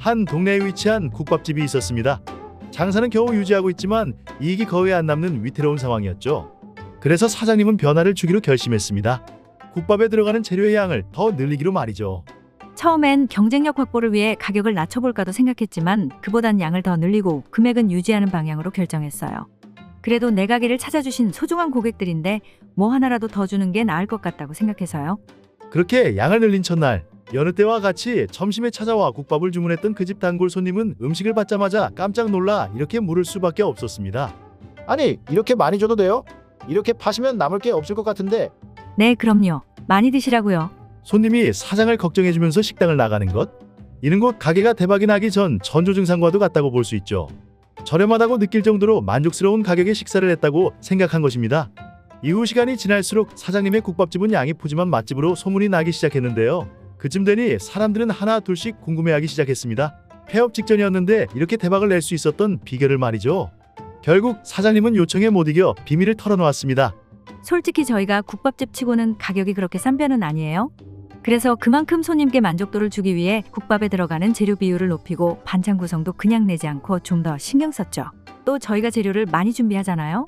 한 동네에 위치한 국밥집이 있었습니다. 장사는 겨우 유지하고 있지만 이익이 거의 안 남는 위태로운 상황이었죠. 그래서 사장님은 변화를 주기로 결심했습니다. 국밥에 들어가는 재료의 양을 더 늘리기로 말이죠. 처음엔 경쟁력 확보를 위해 가격을 낮춰볼까도 생각했지만 그보단 양을 더 늘리고 금액은 유지하는 방향으로 결정했어요. 그래도 내 가게를 찾아주신 소중한 고객들인데 뭐 하나라도 더 주는 게 나을 것 같다고 생각해서요. 그렇게 양을 늘린 첫날, 여느 때와 같이 점심에 찾아와 국밥을 주문했던 그 집 단골 손님은 음식을 받자마자 깜짝 놀라 이렇게 물을 수밖에 없었습니다. 아니, 이렇게 많이 줘도 돼요? 이렇게 파시면 남을 게 없을 것 같은데. 네, 그럼요. 많이 드시라고요. 손님이 사장을 걱정해주면서 식당을 나가는 것? 이는 곧 가게가 대박이 나기 전 전조증상과도 같다고 볼 수 있죠. 저렴하다고 느낄 정도로 만족스러운 가격의 식사를 했다고 생각한 것입니다. 이후 시간이 지날수록 사장님의 국밥집은 양이 푸짐한 맛집으로 소문이 나기 시작했는데요. 그쯤 되니 사람들은 하나 둘씩 궁금해하기 시작했습니다. 폐업 직전이었는데 이렇게 대박을 낼 수 있었던 비결을 말이죠. 결국 사장님은 요청에 못 이겨 비밀을 털어놓았습니다. 솔직히 저희가 국밥집 치고는 가격이 그렇게 싼 편은 아니에요. 그래서 그만큼 손님께 만족도를 주기 위해 국밥에 들어가는 재료 비율을 높이고 반찬 구성도 그냥 내지 않고 좀 더 신경 썼죠. 또 저희가 재료를 많이 준비하잖아요.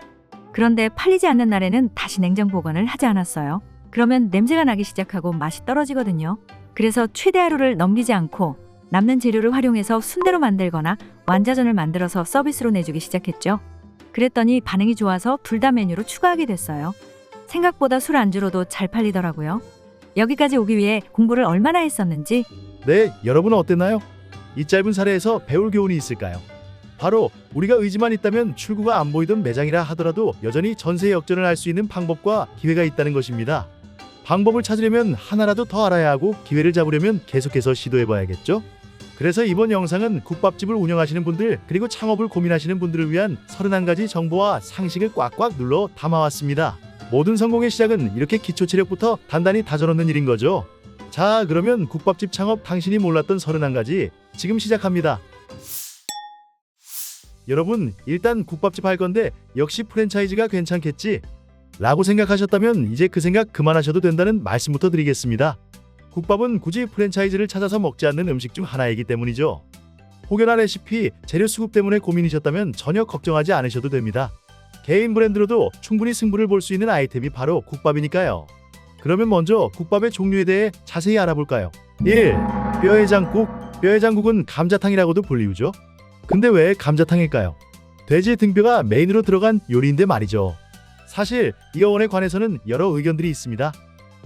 그런데 팔리지 않는 날에는 다시 냉장 보관을 하지 않았어요. 그러면 냄새가 나기 시작하고 맛이 떨어지거든요. 그래서 최대 하루를 넘기지 않고 남는 재료를 활용해서 순대로 만들거나 완자전을 만들어서 서비스로 내주기 시작했죠. 그랬더니 반응이 좋아서 둘 다 메뉴로 추가하게 됐어요. 생각보다 술 안주로도 잘 팔리더라고요. 여기까지 오기 위해 공부를 얼마나 했었는지. 네, 여러분은 어땠나요? 이 짧은 사례에서 배울 교훈이 있을까요? 바로 우리가 의지만 있다면 출구가 안 보이던 매장이라 하더라도 여전히 전세 역전을 할 수 있는 방법과 기회가 있다는 것입니다. 방법을 찾으려면 하나라도 더 알아야 하고 기회를 잡으려면 계속해서 시도해봐야겠죠? 그래서 이번 영상은 국밥집을 운영하시는 분들 그리고 창업을 고민하시는 분들을 위한 31가지 정보와 상식을 꽉꽉 눌러 담아왔습니다. 모든 성공의 시작은 이렇게 기초체력부터 단단히 다져놓는 일인 거죠. 자, 그러면 국밥집 창업 당신이 몰랐던 31가지 지금 시작합니다. 여러분, 일단 국밥집 할 건데 역시 프랜차이즈가 괜찮겠지? 라고 생각하셨다면 이제 그 생각 그만하셔도 된다는 말씀부터 드리겠습니다. 국밥은 굳이 프랜차이즈를 찾아서 먹지 않는 음식 중 하나이기 때문이죠. 혹여나 레시피, 재료 수급 때문에 고민이셨다면 전혀 걱정하지 않으셔도 됩니다. 개인 브랜드로도 충분히 승부를 볼 수 있는 아이템이 바로 국밥이니까요. 그러면 먼저 국밥의 종류에 대해 자세히 알아볼까요? 1. 뼈해장국. 뼈해장국은 감자탕이라고도 불리우죠. 근데 왜 감자탕일까요? 돼지 등뼈가 메인으로 들어간 요리인데 말이죠. 사실 이 어원에 관해서는 여러 의견들이 있습니다.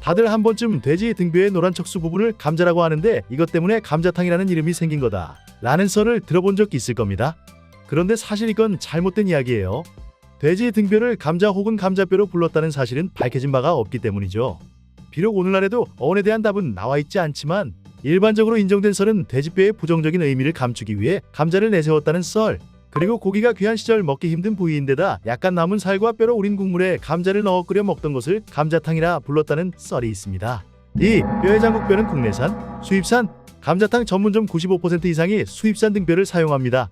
다들 한 번쯤 돼지 등뼈의 노란 척수 부분을 감자라고 하는데 이것 때문에 감자탕이라는 이름이 생긴 거다 라는 썰을 들어본 적 있을 겁니다. 그런데 사실 이건 잘못된 이야기예요. 돼지 등뼈를 감자 혹은 감자뼈로 불렀다는 사실은 밝혀진 바가 없기 때문이죠. 비록 오늘날에도 어원에 대한 답은 나와 있지 않지만 일반적으로 인정된 썰은 돼지뼈의 부정적인 의미를 감추기 위해 감자를 내세웠다는 썰, 그리고 고기가 귀한 시절 먹기 힘든 부위인데다 약간 남은 살과 뼈로 우린 국물에 감자를 넣어 끓여 먹던 것을 감자탕이라 불렀다는 썰이 있습니다. 2. 뼈해장국. 뼈는 국내산, 수입산, 감자탕 전문점 95% 이상이 수입산 등뼈를 사용합니다.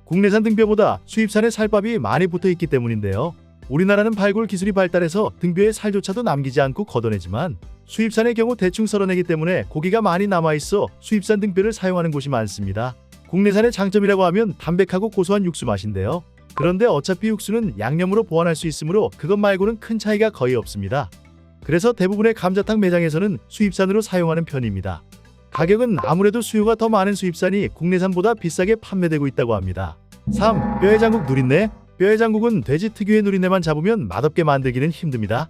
국내산 등뼈보다 수입산의 살밥이 많이 붙어 있기 때문인데요. 우리나라는 발굴 기술이 발달해서 등뼈의 살조차도 남기지 않고 걷어내지만 수입산의 경우 대충 썰어내기 때문에 고기가 많이 남아있어 수입산 등뼈를 사용하는 곳이 많습니다. 국내산의 장점이라고 하면 담백하고 고소한 육수 맛인데요. 그런데 어차피 육수는 양념으로 보완할 수 있으므로 그것 말고는 큰 차이가 거의 없습니다. 그래서 대부분의 감자탕 매장에서는 수입산으로 사용하는 편입니다. 가격은 아무래도 수요가 더 많은 수입산이 국내산보다 비싸게 판매되고 있다고 합니다. 3. 뼈해장국 누린내. 뼈해장국은 돼지 특유의 누린내만 잡으면 맛없게 만들기는 힘듭니다.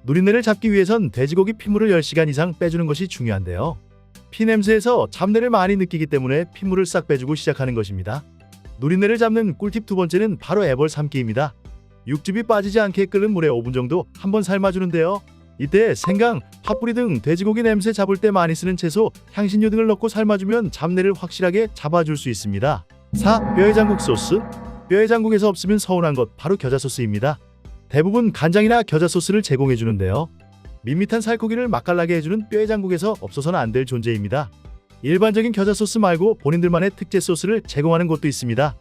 누린내를 잡기 위해선 돼지고기 핏물을 10시간 이상 빼주는 것이 중요한데요. 피냄새에서 잡내를 많이 느끼기 때문에 핏물을 싹 빼주고 시작하는 것입니다. 누린내를 잡는 꿀팁 두 번째는 바로 애벌 삶기입니다. 육즙이 빠지지 않게 끓는 물에 5분 정도 한번 삶아주는데요. 이때 생강, 팥뿌리 등 돼지고기 냄새 잡을 때 많이 쓰는 채소, 향신료 등을 넣고 삶아주면 잡내를 확실하게 잡아줄 수 있습니다. 4. 뼈해장국 소스. 뼈해장국에서 없으면 서운한 것 바로 겨자 소스입니다. 대부분 간장이나 겨자 소스를 제공해주는데요. 밋밋한 살코기를 맛깔나게 해주는 뼈해장국에서 없어서는 안 될 존재입니다. 일반적인 겨자 소스 말고 본인들만의 특제 소스를 제공하는 곳도 있습니다.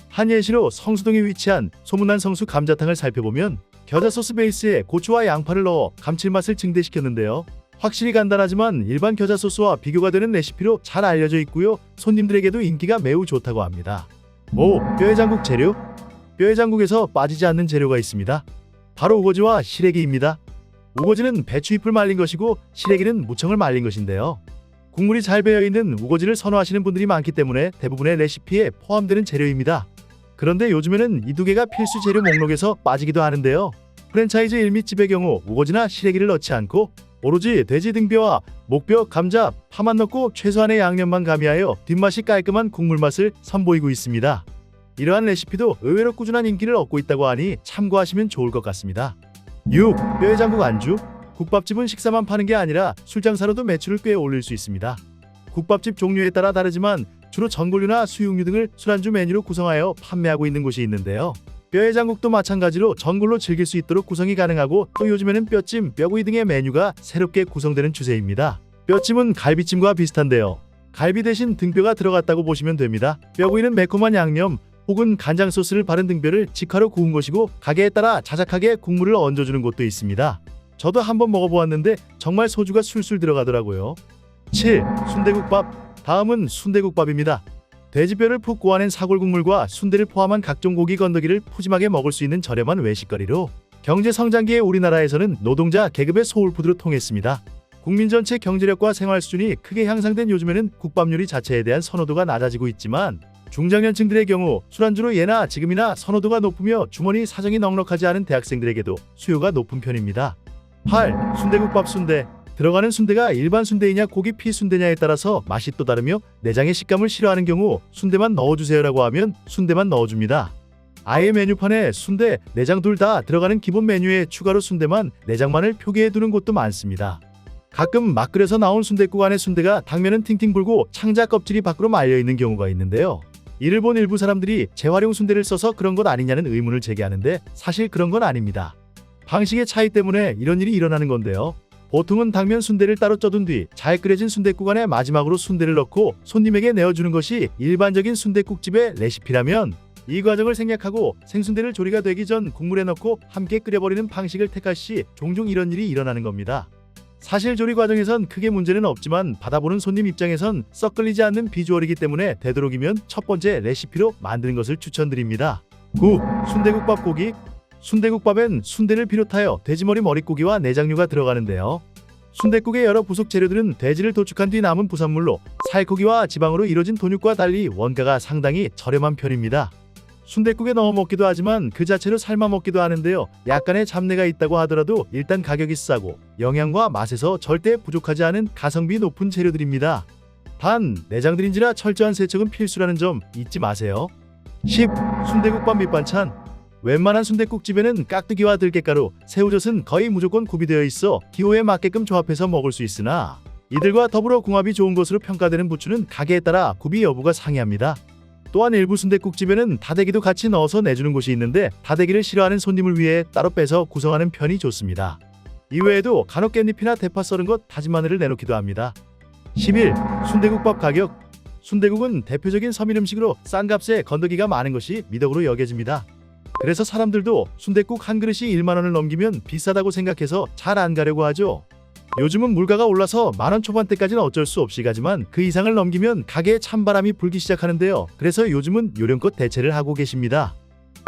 한 예시로 성수동에 위치한 소문난 성수 감자탕을 살펴보면 겨자 소스 베이스에 고추와 양파를 넣어 감칠맛을 증대시켰는데요. 확실히 간단하지만 일반 겨자 소스와 비교가 되는 레시피로 잘 알려져 있고요. 손님들에게도 인기가 매우 좋다고 합니다. 5. 뼈해 장국 재료. 뼈해 장국에서 빠지지 않는 재료가 있습니다. 바로 우거지와 시래기입니다. 우거지는 배추잎을 말린 것이고 시래기는 무청을 말린 것인데요. 국물이 잘 배어있는 우거지를 선호하시는 분들이 많기 때문에 대부분의 레시피에 포함되는 재료입니다. 그런데 요즘에는 이 두 개가 필수 재료 목록에서 빠지기도 하는데요. 프랜차이즈 일mit집의 경우 우거지나 시래기를 넣지 않고 오로지 돼지 등뼈와 목뼈, 감자, 파만 넣고 최소한의 양념만 가미하여 뒷맛이 깔끔한 국물 맛을 선보이고 있습니다. 이러한 레시피도 의외로 꾸준한 인기를 얻고 있다고 하니 참고하시면 좋을 것 같습니다. 6. 뼈해 장국 안주. 국밥집은 식사만 파는 게 아니라 술장사로도 매출을 꽤 올릴 수 있습니다. 국밥집 종류에 따라 다르지만 주로 전골류나 수육류 등을 술안주 메뉴로 구성하여 판매하고 있는 곳이 있는데요. 뼈해 장국도 마찬가지로 전골로 즐길 수 있도록 구성이 가능하고 또 요즘에는 뼈찜, 뼈구이 등의 메뉴가 새롭게 구성되는 추세입니다. 뼈찜은 갈비찜과 비슷한데요. 갈비 대신 등뼈가 들어갔다고 보시면 됩니다. 뼈구이는 매콤한 양념 혹은 간장 소스를 바른 등뼈를 직화로 구운 것이고 가게에 따라 자작하게 국물을 얹어주는 곳도 있습니다. 저도 한번 먹어보았는데 정말 소주가 술술 들어가더라고요. 7. 순대국밥. 다음은 순대국밥입니다. 돼지뼈를 푹 고아낸 사골국물과 순대를 포함한 각종 고기 건더기를 푸짐하게 먹을 수 있는 저렴한 외식거리로 경제 성장기의 우리나라에서는 노동자 계급의 소울푸드로 통했습니다. 국민 전체 경제력과 생활 수준이 크게 향상된 요즘에는 국밥 요리 자체에 대한 선호도가 낮아지고 있지만 중장년층들의 경우 술안주로 예나 지금이나 선호도가 높으며 주머니 사정이 넉넉하지 않은 대학생들에게도 수요가 높은 편입니다. 8. 순대국밥. 순대. 들어가는 순대가 일반 순대이냐 고기 피 순대냐에 따라서 맛이 또 다르며 내장의 식감을 싫어하는 경우 순대만 넣어주세요라고 하면 순대만 넣어줍니다. 아예 메뉴판에 순대, 내장 둘 다 들어가는 기본 메뉴에 추가로 순대만, 내장만을 표기해두는 곳도 많습니다. 가끔 막 끓여서 나온 순댓국 안에 순대가 당면은 팅팅 불고 창자 껍질이 밖으로 말려있는 경우가 있는데요. 이를 본 일부 사람들이 재활용 순대를 써서 그런 것 아니냐는 의문을 제기하는데 사실 그런 건 아닙니다. 방식의 차이 때문에 이런 일이 일어나는 건데요. 보통은 당면 순대를 따로 쪄둔 뒤 잘 끓여진 순댓국 안에 마지막으로 순대를 넣고 손님에게 내어주는 것이 일반적인 순댓국집의 레시피라면 이 과정을 생략하고 생순대를 조리가 되기 전 국물에 넣고 함께 끓여버리는 방식을 택할 시 종종 이런 일이 일어나는 겁니다. 사실 조리 과정에선 크게 문제는 없지만 받아보는 손님 입장에선 썩 끌리지 않는 비주얼이기 때문에 되도록이면 첫 번째 레시피로 만드는 것을 추천드립니다. 9. 순대국밥 고기. 순대국밥엔 순대를 비롯하여 돼지머리 머릿고기와 내장류가 들어가는데요. 순댓국의 여러 부속 재료들은 돼지를 도축한 뒤 남은 부산물로 살코기와 지방으로 이루어진 돈육과 달리 원가가 상당히 저렴한 편입니다. 순댓국에 넣어 먹기도 하지만 그 자체로 삶아 먹기도 하는데요. 약간의 잡내가 있다고 하더라도 일단 가격이 싸고 영양과 맛에서 절대 부족하지 않은 가성비 높은 재료들입니다. 단 내장들인지라 철저한 세척은 필수라는 점 잊지 마세요. 10. 순대국밥 밑반찬. 웬만한 순댓국집에는 깍두기와 들깨가루, 새우젓은 거의 무조건 구비되어 있어 기호에 맞게끔 조합해서 먹을 수 있으나 이들과 더불어 궁합이 좋은 것으로 평가되는 부추는 가게에 따라 구비 여부가 상이합니다. 또한 일부 순댓국집에는 다대기도 같이 넣어서 내주는 곳이 있는데 다대기를 싫어하는 손님을 위해 따로 빼서 구성하는 편이 좋습니다. 이외에도 간혹 깻잎이나 대파 썰은 것, 다진 마늘을 내놓기도 합니다. 11. 순대국밥 가격. 순대국은 대표적인 서민 음식으로 싼 값에 건더기가 많은 것이 미덕으로 여겨집니다. 그래서 사람들도 순댓국 한 그릇이 1만 원을 넘기면 비싸다고 생각해서 잘 안 가려고 하죠. 요즘은 물가가 올라서 만원 초반대까지는 어쩔 수 없이 가지만 그 이상을 넘기면 가게에 찬바람이 불기 시작하는데요. 그래서 요즘은 요령껏 대체를 하고 계십니다.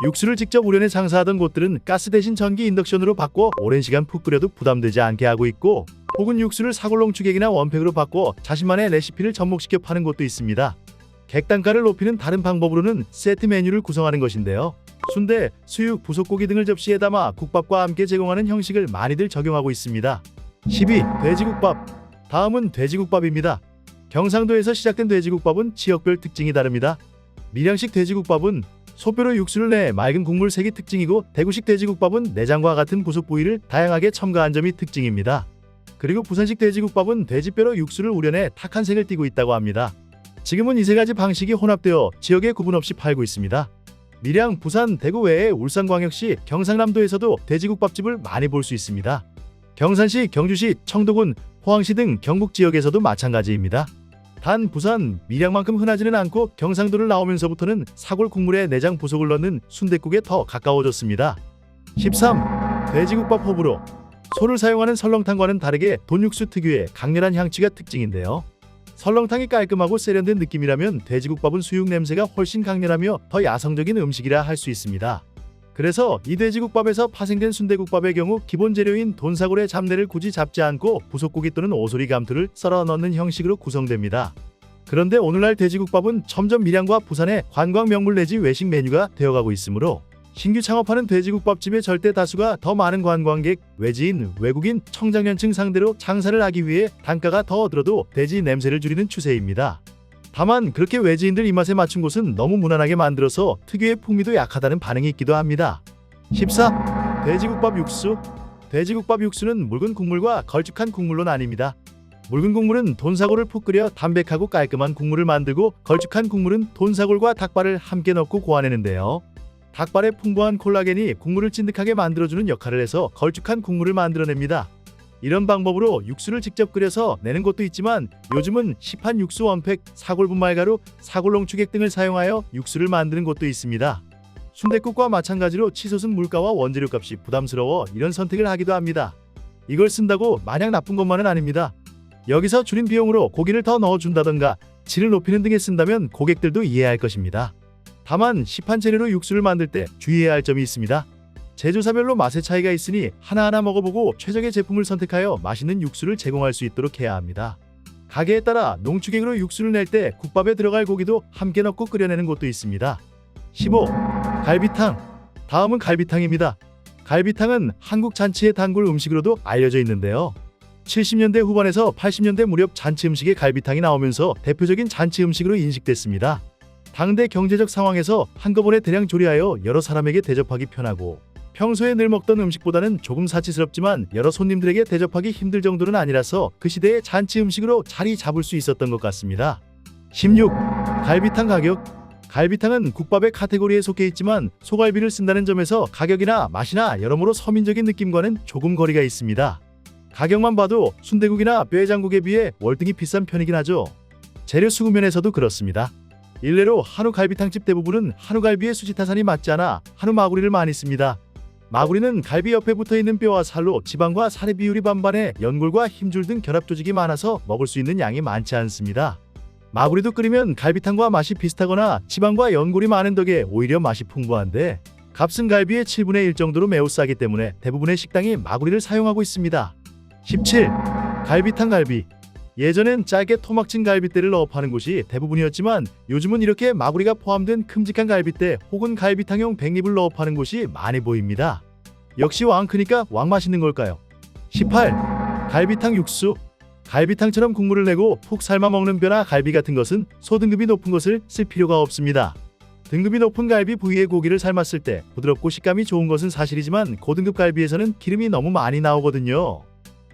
육수를 직접 우려내 장사하던 곳들은 가스 대신 전기 인덕션으로 바꿔 오랜 시간 푹 끓여도 부담되지 않게 하고 있고 혹은 육수를 사골롱 추객이나 원팩으로 바꿔 자신만의 레시피를 접목시켜 파는 곳도 있습니다. 객단가를 높이는 다른 방법으로는 세트 메뉴를 구성하는 것인데요. 순대, 수육, 부속고기 등을 접시에 담아 국밥과 함께 제공하는 형식을 많이들 적용하고 있습니다. 12. 돼지국밥. 다음은 돼지국밥입니다. 경상도에서 시작된 돼지국밥은 지역별 특징이 다릅니다. 밀양식 돼지국밥은 소뼈로 육수를 내 맑은 국물 색이 특징이고 대구식 돼지국밥은 내장과 같은 부속 부위를 다양하게 첨가한 점이 특징입니다. 그리고 부산식 돼지국밥은 돼지뼈로 육수를 우려내 탁한 색을 띠고 있다고 합니다. 지금은 이 세 가지 방식이 혼합되어 지역에 구분 없이 팔고 있습니다. 밀양, 부산, 대구 외에 울산광역시, 경상남도에서도 돼지국밥집을 많이 볼 수 있습니다. 경산시, 경주시, 청도군, 포항시 등 경북 지역에서도 마찬가지입니다. 단 부산, 밀양만큼 흔하지는 않고 경상도를 나오면서부터는 사골 국물에 내장 부속을 넣는 순댓국에 더 가까워졌습니다. 13. 돼지국밥 호불호. 소를 사용하는 설렁탕과는 다르게 돈육수 특유의 강렬한 향취가 특징인데요. 설렁탕이 깔끔하고 세련된 느낌이라면 돼지국밥은 수육 냄새가 훨씬 강렬하며 더 야성적인 음식이라 할 수 있습니다. 그래서 이 돼지국밥에서 파생된 순대국밥의 경우 기본 재료인 돈사골의 잡내를 굳이 잡지 않고 부속고기 또는 오소리 감투를 썰어 넣는 형식으로 구성됩니다. 그런데 오늘날 돼지국밥은 점점 밀양과 부산의 관광 명물 내지 외식 메뉴가 되어가고 있으므로 신규 창업하는 돼지국밥집의 절대 다수가 더 많은 관광객, 외지인, 외국인, 청장년층 상대로 장사를 하기 위해 단가가 더 들어도 돼지 냄새를 줄이는 추세입니다. 다만 그렇게 외지인들 입맛에 맞춘 곳은 너무 무난하게 만들어서 특유의 풍미도 약하다는 반응이 있기도 합니다. 14. 돼지국밥 육수. 돼지국밥 육수는 묽은 국물과 걸쭉한 국물로 나뉩니다. 묽은 국물은 돈사골을 푹 끓여 담백하고 깔끔한 국물을 만들고, 걸쭉한 국물은 돈사골과 닭발을 함께 넣고 고아내는데요. 닭발의 풍부한 콜라겐이 국물을 찐득하게 만들어주는 역할을 해서 걸쭉한 국물을 만들어냅니다. 이런 방법으로 육수를 직접 끓여서 내는 곳도 있지만 요즘은 시판 육수 원팩, 사골분말가루, 사골농축액 등을 사용하여 육수를 만드는 곳도 있습니다. 순댓국과 마찬가지로 치솟은 물가와 원재료값이 부담스러워 이런 선택을 하기도 합니다. 이걸 쓴다고 마냥 나쁜 것만은 아닙니다. 여기서 줄인 비용으로 고기를 더 넣어준다던가 질을 높이는 등에 쓴다면 고객들도 이해할 것입니다. 다만 시판 재료로 육수를 만들 때 주의해야 할 점이 있습니다. 제조사별로 맛의 차이가 있으니 하나하나 먹어보고 최적의 제품을 선택하여 맛있는 육수를 제공할 수 있도록 해야 합니다. 가게에 따라 농축액으로 육수를 낼 때 국밥에 들어갈 고기도 함께 넣고 끓여내는 곳도 있습니다. 15. 갈비탕. 다음은 갈비탕입니다. 갈비탕은 한국 잔치의 단골 음식으로도 알려져 있는데요. 70년대 후반에서 80년대 무렵 잔치 음식에 갈비탕이 나오면서 대표적인 잔치 음식으로 인식됐습니다. 당대 경제적 상황에서 한꺼번에 대량 조리하여 여러 사람에게 대접하기 편하고, 평소에 늘 먹던 음식보다는 조금 사치스럽지만 여러 손님들에게 대접하기 힘들 정도는 아니라서 그 시대의 잔치 음식으로 자리 잡을 수 있었던 것 같습니다. 16. 갈비탕 가격. 갈비탕은 국밥의 카테고리에 속해 있지만 소갈비를 쓴다는 점에서 가격이나 맛이나 여러모로 서민적인 느낌과는 조금 거리가 있습니다. 가격만 봐도 순대국이나 뼈해장국에 비해 월등히 비싼 편이긴 하죠. 재료 수급 면에서도 그렇습니다. 일례로 한우 갈비탕집 대부분은 한우갈비의 수지타산이 맞지 않아 한우 마구리를 많이 씁니다. 마구리는 갈비 옆에 붙어있는 뼈와 살로 지방과 살의 비율이 반반에 연골과 힘줄 등 결합 조직이 많아서 먹을 수 있는 양이 많지 않습니다. 마구리도 끓이면 갈비탕과 맛이 비슷하거나 지방과 연골이 많은 덕에 오히려 맛이 풍부한데, 값은 갈비의 7분의 1 정도로 매우 싸기 때문에 대부분의 식당이 마구리를 사용하고 있습니다. 17. 갈비탕 갈비. 예전엔 짧게 토막진 갈빗대를 넣어 파는 곳이 대부분이었지만 요즘은 이렇게 마구리가 포함된 큼직한 갈빗대 혹은 갈비탕용 백립을 넣어 파는 곳이 많이 보입니다. 역시 왕 크니까 왕 맛있는 걸까요? 18. 갈비탕 육수. 갈비탕처럼 국물을 내고 푹 삶아 먹는 뼈나 갈비 같은 것은 소등급이 높은 것을 쓸 필요가 없습니다. 등급이 높은 갈비 부위의 고기를 삶았을 때 부드럽고 식감이 좋은 것은 사실이지만 고등급 갈비에서는 기름이 너무 많이 나오거든요.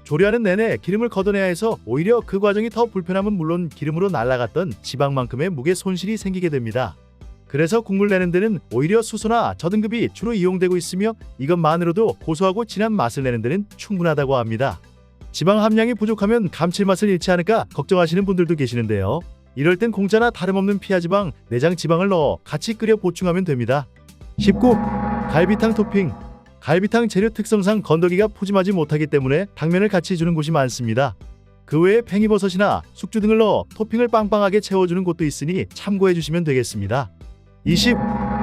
조리하는 내내 기름을 걷어내야 해서 오히려 그 과정이 더 불편함은 물론 기름으로 날아갔던 지방만큼의 무게 손실이 생기게 됩니다. 그래서 국물 내는 데는 오히려 수소나 저등급이 주로 이용되고 있으며 이것만으로도 고소하고 진한 맛을 내는 데는 충분하다고 합니다. 지방 함량이 부족하면 감칠맛을 잃지 않을까 걱정하시는 분들도 계시는데요. 이럴 땐 공짜나 다름없는 피하지방, 내장 지방을 넣어 같이 끓여 보충하면 됩니다. 19. 갈비탕 토핑. 갈비탕 재료 특성상 건더기가 푸짐하지 못하기 때문에 당면을 같이 주는 곳이 많습니다. 그 외에 팽이버섯이나 숙주 등을 넣어 토핑을 빵빵하게 채워주는 곳도 있으니 참고해 주시면 되겠습니다. 20.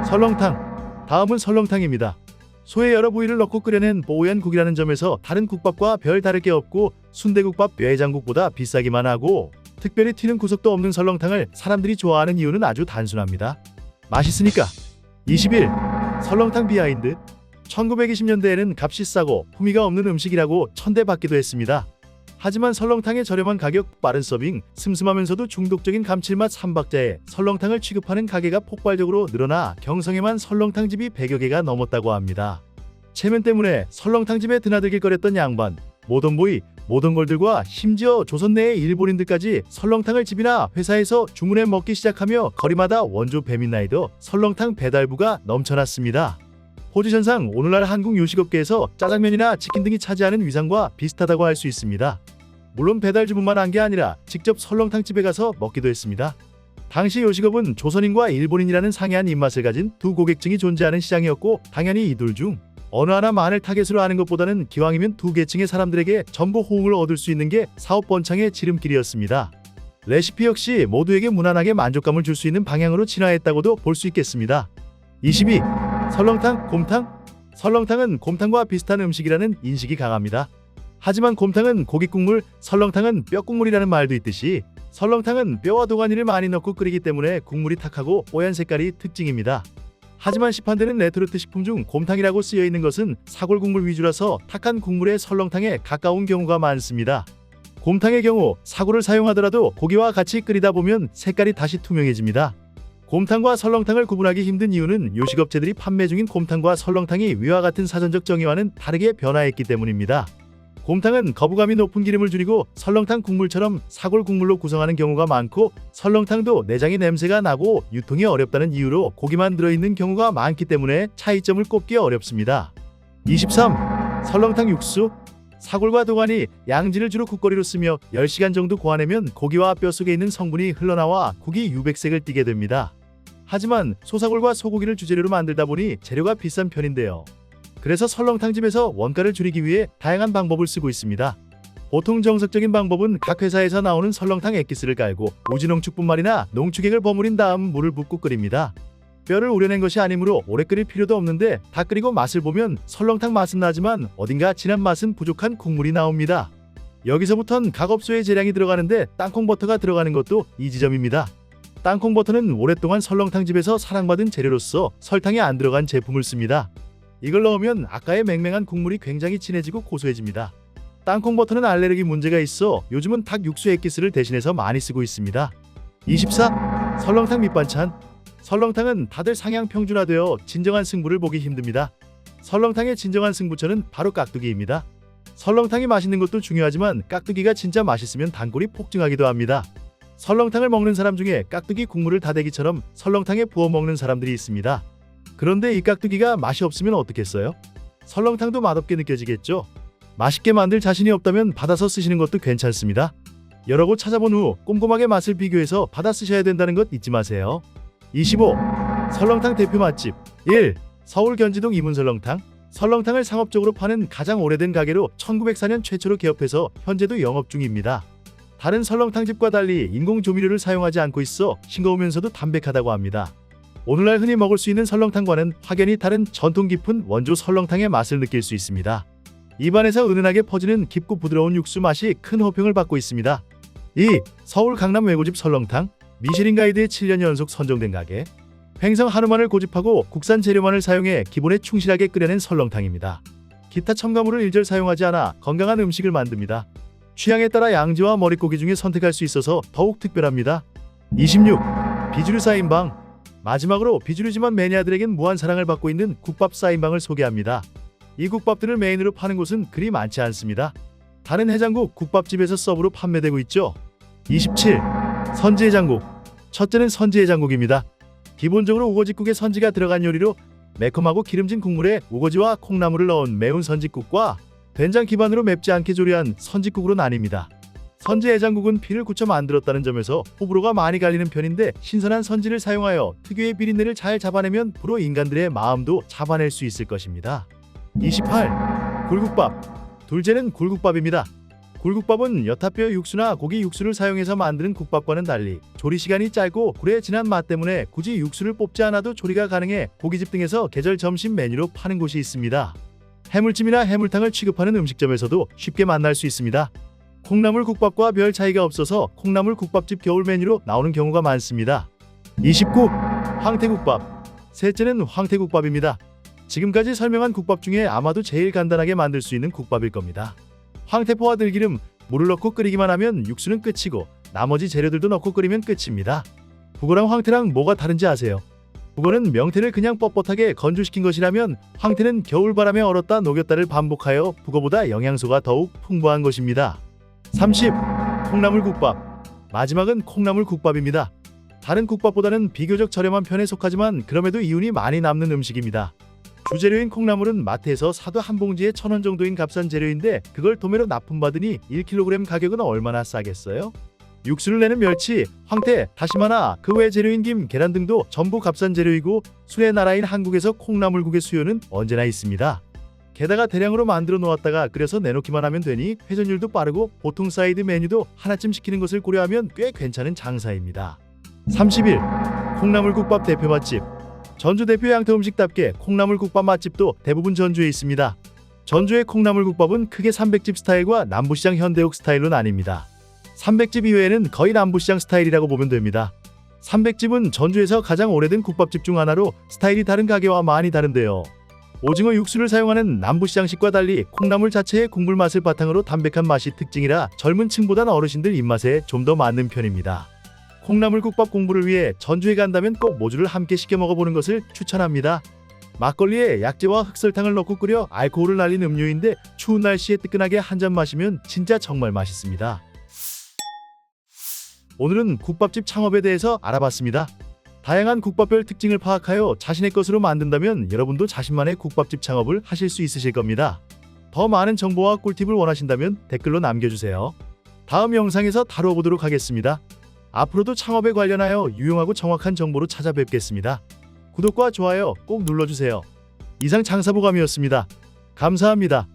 설렁탕. 다음은 설렁탕입니다. 소의 여러 부위를 넣고 끓여낸 뽀얀 국이라는 점에서 다른 국밥과 별 다를 게 없고 순대국밥 뼈해장국보다 비싸기만 하고 특별히 튀는 구석도 없는 설렁탕을 사람들이 좋아하는 이유는 아주 단순합니다. 맛있으니까. 21. 설렁탕 비하인드. 1920년대에는 값이 싸고 품위가 없는 음식이라고 천대받기도 했습니다. 하지만 설렁탕의 저렴한 가격, 빠른 서빙, 슴슴하면서도 중독적인 감칠맛 3박자에 설렁탕을 취급하는 가게가 폭발적으로 늘어나 경성에만 설렁탕집이 100여 개가 넘었다고 합니다. 체면 때문에 설렁탕집에 드나들길거렸던 양반, 모던보이, 모던걸들과 심지어 조선 내의 일본인들까지 설렁탕을 집이나 회사에서 주문해 먹기 시작하며 거리마다 원조 배민나이더 설렁탕 배달부가 넘쳐났습니다. 포지션상 오늘날 한국 요식업계에서 짜장면이나 치킨 등이 차지하는 위상과 비슷하다고 할 수 있습니다. 물론 배달 주문만 한 게 아니라 직접 설렁탕집에 가서 먹기도 했습니다. 당시 요식업은 조선인과 일본인이라는 상이한 입맛을 가진 두 고객층이 존재하는 시장이었고 당연히 이들 중 어느 하나 만을 타겟으로 하는 것보다는 기왕이면 두 계층의 사람들에게 전부 호응을 얻을 수 있는 게 사업 번창의 지름길이었습니다. 레시피 역시 모두에게 무난하게 만족감을 줄 수 있는 방향으로 진화했다고도 볼 수 있겠습니다. 22. 설렁탕, 곰탕? 설렁탕은 곰탕과 비슷한 음식이라는 인식이 강합니다. 하지만 곰탕은 고깃국물, 설렁탕은 뼈국물이라는 말도 있듯이 설렁탕은 뼈와 도가니를 많이 넣고 끓이기 때문에 국물이 탁하고 뽀얀 색깔이 특징입니다. 하지만 시판되는 레토르트 식품 중 곰탕이라고 쓰여 있는 것은 사골국물 위주라서 탁한 국물의 설렁탕에 가까운 경우가 많습니다. 곰탕의 경우 사골을 사용하더라도 고기와 같이 끓이다 보면 색깔이 다시 투명해집니다. 곰탕과 설렁탕을 구분하기 힘든 이유는 요식업체들이 판매 중인 곰탕과 설렁탕이 위와 같은 사전적 정의와는 다르게 변화했기 때문입니다. 곰탕은 거부감이 높은 기름을 줄이고 설렁탕 국물처럼 사골 국물로 구성하는 경우가 많고, 설렁탕도 내장의 냄새가 나고 유통이 어렵다는 이유로 고기만 들어있는 경우가 많기 때문에 차이점을 꼽기 어렵습니다. 23. 설렁탕 육수. 사골과 도가니, 양지를 주로 국거리로 쓰며 10시간 정도 고아내면 고기와 뼈 속에 있는 성분이 흘러나와 국이 유백색을 띠게 됩니다. 하지만 소사골과 소고기를 주재료로 만들다 보니 재료가 비싼 편인데요. 그래서 설렁탕집에서 원가를 줄이기 위해 다양한 방법을 쓰고 있습니다. 보통 정석적인 방법은 각 회사에서 나오는 설렁탕 액기스를 깔고 우지농축분말이나 농축액을 버무린 다음 물을 붓고 끓입니다. 뼈를 우려낸 것이 아니므로 오래 끓일 필요도 없는데 다 끓이고 맛을 보면 설렁탕 맛은 나지만 어딘가 진한 맛은 부족한 국물이 나옵니다. 여기서부턴 각 업소의 재량이 들어가는데 땅콩버터가 들어가는 것도 이 지점입니다. 땅콩버터는 오랫동안 설렁탕집에서 사랑받은 재료로서 설탕이 안 들어간 제품을 씁니다. 이걸 넣으면 아까의 맹맹한 국물이 굉장히 진해지고 고소해집니다. 땅콩버터는 알레르기 문제가 있어 요즘은 닭 육수 액기스를 대신해서 많이 쓰고 있습니다. 24. 설렁탕 밑반찬. 설렁탕은 다들 상향 평준화되어 진정한 승부를 보기 힘듭니다. 설렁탕의 진정한 승부처는 바로 깍두기입니다. 설렁탕이 맛있는 것도 중요하지만 깍두기가 진짜 맛있으면 단골이 폭증하기도 합니다. 설렁탕을 먹는 사람 중에 깍두기 국물을 다대기처럼 설렁탕에 부어 먹는 사람들이 있습니다. 그런데 이 깍두기가 맛이 없으면 어떻겠어요? 설렁탕도 맛없게 느껴지겠죠? 맛있게 만들 자신이 없다면 받아서 쓰시는 것도 괜찮습니다. 여러 곳 찾아본 후 꼼꼼하게 맛을 비교해서 받아 쓰셔야 된다는 것 잊지 마세요. 25. 설렁탕 대표 맛집. 1. 서울 견지동 이문설렁탕. 설렁탕을 상업적으로 파는 가장 오래된 가게로 1904년 최초로 개업해서 현재도 영업 중입니다. 다른 설렁탕집과 달리 인공 조미료를 사용하지 않고 있어 싱거우면서도 담백하다고 합니다. 오늘날 흔히 먹을 수 있는 설렁탕과는 확연히 다른 전통 깊은 원조 설렁탕의 맛을 느낄 수 있습니다. 입안에서 은은하게 퍼지는 깊고 부드러운 육수 맛이 큰 호평을 받고 있습니다. 2. 서울 강남 외고집 설렁탕. 미쉐린 가이드에 7년 연속 선정된 가게. 횡성 한우만을 고집하고 국산 재료만을 사용해 기본에 충실하게 끓여낸 설렁탕입니다. 기타 첨가물을 일절 사용하지 않아 건강한 음식을 만듭니다. 취향에 따라 양지와 머릿고기 중에 선택할 수 있어서 더욱 특별합니다. 26. 비주류 사인방. 마지막으로 비주류지만 매니아들에겐 무한 사랑을 받고 있는 국밥 사인방을 소개합니다. 이 국밥들을 메인으로 파는 곳은 그리 많지 않습니다. 다른 해장국 국밥집에서 서브로 판매되고 있죠. 27. 선지해장국. 첫째는 선지해장국입니다. 기본적으로 우거지국에 선지가 들어간 요리로 매콤하고 기름진 국물에 우거지와 콩나물을 넣은 매운 선지국과 된장 기반으로 맵지 않게 조리한 선지국으로 나뉩니다. 선지해장국은 피를 굳혀 만들었다는 점에서 호불호가 많이 갈리는 편인데, 신선한 선지를 사용하여 특유의 비린내를 잘 잡아내면 프로 인간들의 마음도 잡아낼 수 있을 것입니다. 28. 굴국밥. 둘째는 굴국밥입니다. 굴국밥은 여타뼈 육수나 고기 육수를 사용해서 만드는 국밥과는 달리 조리 시간이 짧고 굴의 진한 맛 때문에 굳이 육수를 뽑지 않아도 조리가 가능해 고깃집 등에서 계절 점심 메뉴로 파는 곳이 있습니다. 해물찜이나 해물탕을 취급하는 음식점에서도 쉽게 만날 수 있습니다. 콩나물 국밥과 별 차이가 없어서 콩나물 국밥집 겨울 메뉴로 나오는 경우가 많습니다. 29. 황태국밥. 셋째는 황태국밥입니다. 지금까지 설명한 국밥 중에 아마도 제일 간단하게 만들 수 있는 국밥일 겁니다. 황태포와 들기름, 물을 넣고 끓이기만 하면 육수는 끝이고 나머지 재료들도 넣고 끓이면 끝입니다. 북어랑 황태랑 뭐가 다른지 아세요? 북어는 명태를 그냥 뻣뻣하게 건조시킨 것이라면 황태는 겨울바람에 얼었다 녹였다를 반복하여 북어보다 영양소가 더욱 풍부한 것입니다. 30. 콩나물국밥. 마지막은 콩나물국밥입니다. 다른 국밥보다는 비교적 저렴한 편에 속하지만 그럼에도 이윤이 많이 남는 음식입니다. 주재료인 콩나물은 마트에서 사도 한 봉지에 1,000원 정도인 값싼 재료인데 그걸 도매로 납품받으니 1kg 가격은 얼마나 싸겠어요? 육수를 내는 멸치, 황태, 다시마나 그 외 재료인 김, 계란 등도 전부 값싼 재료이고 술의 나라인 한국에서 콩나물국의 수요는 언제나 있습니다. 게다가 대량으로 만들어 놓았다가 끓여서 내놓기만 하면 되니 회전율도 빠르고 보통 사이드 메뉴도 하나쯤 시키는 것을 고려하면 꽤 괜찮은 장사입니다. 30일 콩나물국밥 대표 맛집. 전주 대표 양태 음식답게 콩나물국밥 맛집도 대부분 전주에 있습니다. 전주의 콩나물국밥은 크게 300집 스타일과 남부시장 현대옥 스타일로 나뉩니다. 300집 이외에는 거의 남부시장 스타일이라고 보면 됩니다. 300집은 전주에서 가장 오래된 국밥집 중 하나로 스타일이 다른 가게와 많이 다른데요. 오징어 육수를 사용하는 남부시장식과 달리 콩나물 자체의 국물 맛을 바탕으로 담백한 맛이 특징이라 젊은 층보단 어르신들 입맛에 좀 더 맞는 편입니다. 콩나물국밥 공부를 위해 전주에 간다면 꼭 모주를 함께 시켜 먹어보는 것을 추천합니다. 막걸리에 약재와 흑설탕을 넣고 끓여 알코올을 날린 음료인데 추운 날씨에 뜨끈하게 한 잔 마시면 진짜 정말 맛있습니다. 오늘은 국밥집 창업에 대해서 알아봤습니다. 다양한 국밥별 특징을 파악하여 자신의 것으로 만든다면 여러분도 자신만의 국밥집 창업을 하실 수 있으실 겁니다. 더 많은 정보와 꿀팁을 원하신다면 댓글로 남겨주세요. 다음 영상에서 다루어 보도록 하겠습니다. 앞으로도 창업에 관련하여 유용하고 정확한 정보로 찾아뵙겠습니다. 구독과 좋아요 꼭 눌러주세요. 이상 장사보감이었습니다. 감사합니다.